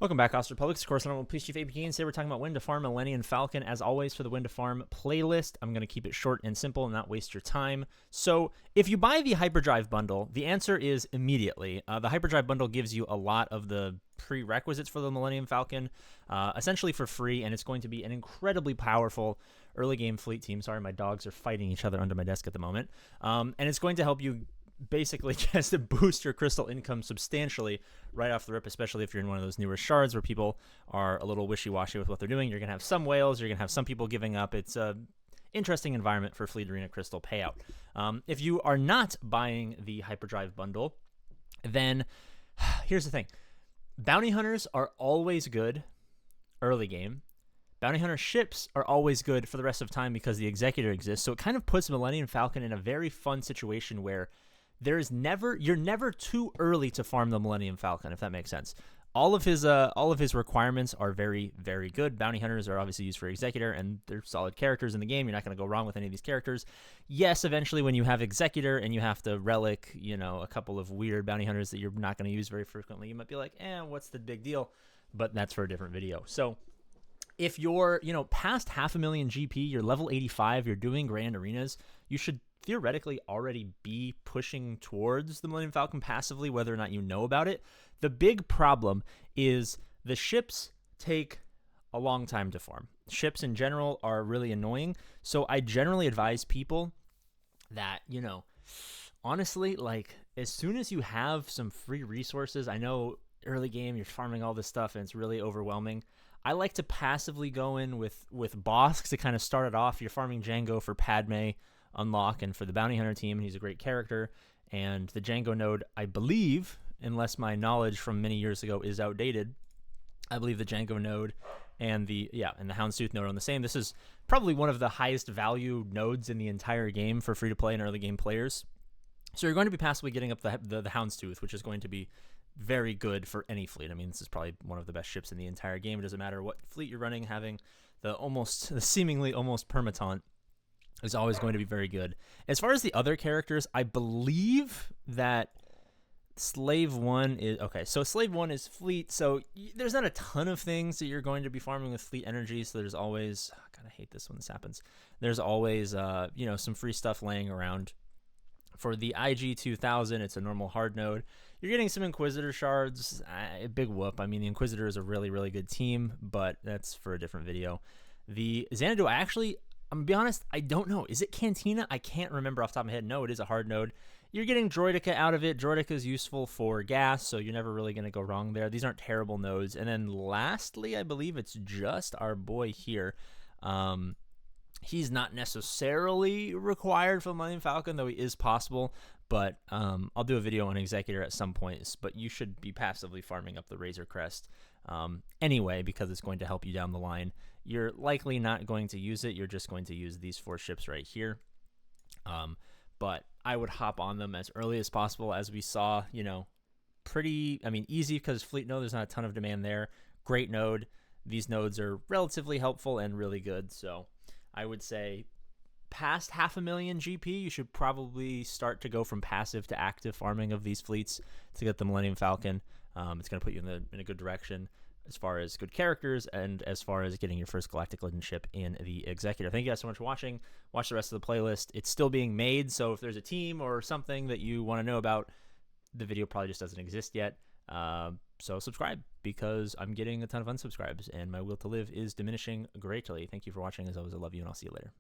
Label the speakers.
Speaker 1: Welcome back, Oster Public. Of course, I'm Police Chief APGAINS. Today we're talking about when to farm Millennium Falcon. As always, for the when to farm playlist, I'm going to keep it short and simple and not waste your time. So if you buy the Hyperdrive bundle, the answer is immediately. The Hyperdrive bundle gives you a lot of the prerequisites for the Millennium Falcon, essentially for free, and it's going to be an incredibly powerful early game fleet team. Sorry, my dogs are fighting each other under my desk at the moment. And it's going to help you basically just to boost your crystal income substantially right off the rip, especially if you're in one of those newer shards where people are a little wishy-washy with what they're doing. You're going to have some whales, you're going to have some people giving up. It's a interesting environment for Fleet Arena Crystal payout. If you are not buying the Hyperdrive bundle, then here's the thing. Bounty Hunters are always good early game. Bounty Hunter ships are always good for the rest of time because the Executor exists. So it kind of puts Millennium Falcon in a very fun situation where you're never too early to farm the Millennium Falcon, if that makes sense. All of his requirements are very, very good. Bounty Hunters are obviously used for Executor, and they're solid characters in the game. You're not going to go wrong with any of these characters. Yes, eventually when you have Executor and you have to relic, a couple of weird Bounty Hunters that you're not going to use very frequently, you might be like, what's the big deal? But that's for a different video. So if you're, past 500,000 GP, you're level 85, you're doing grand arenas, you should theoretically already be pushing towards the Millennium Falcon passively, whether or not you know about it. The big problem is the ships take a long time to farm. Ships in general are really annoying, so I generally advise people that, honestly, like, as soon as you have some free resources, I know early game you're farming all this stuff and it's really overwhelming. I like to passively go in with Bosk to kind of start it off. You're farming Django for Padme unlock and for the Bounty Hunter team. He's a great character, and the Django node, I believe, unless my knowledge from many years ago is outdated, I believe the Django node and the Houndstooth node are on the same. This is probably one of the highest value nodes in the entire game for free to play and early game players. So you're going to be passively getting up the Houndstooth, which is going to be very good for any fleet. I mean, this is probably one of the best ships in the entire game. It doesn't matter what fleet you're running, having the seemingly almost permataunt is always going to be very good. As far as the other characters, I believe that Slave 1 is... Okay, so Slave 1 is fleet, so there's not a ton of things that you're going to be farming with fleet energy, so there's always... I kind of hate this when this happens. There's always, some free stuff laying around. For the IG-2000, it's a normal hard node. You're getting some Inquisitor shards. Big whoop. I mean, the Inquisitor is a really, really good team, but that's for a different video. The Xanadu, I'm going to be honest, I don't know. Is it Cantina? I can't remember off the top of my head. No, it is a hard node. You're getting Droidica out of it. Droidica is useful for gas, so you're never really going to go wrong there. These aren't terrible nodes. And then lastly, I believe it's just our boy here. He's not necessarily required for the Millennium Falcon, though he is possible. But I'll do a video on Executor at some point. But you should be passively farming up the Razor Crest anyway, because it's going to help you down the line. You're likely not going to use it. You're just going to use these 4 ships right here. But I would hop on them as early as possible, as we saw, easy because fleet node, there's not a ton of demand there. Great node. These nodes are relatively helpful and really good. So I would say past 500,000 GP, you should probably start to go from passive to active farming of these fleets to get the Millennium Falcon. It's going to put you in a good direction as far as good characters and as far as getting your first Galactic Legend ship in the Executor. Thank you guys so much for watching. Watch the rest of the playlist. It's still being made, so if there's a team or something that you want to know about, the video probably just doesn't exist yet. So subscribe, because I'm getting a ton of unsubscribes and my will to live is diminishing greatly. Thank you for watching. As always, I love you, and I'll see you later.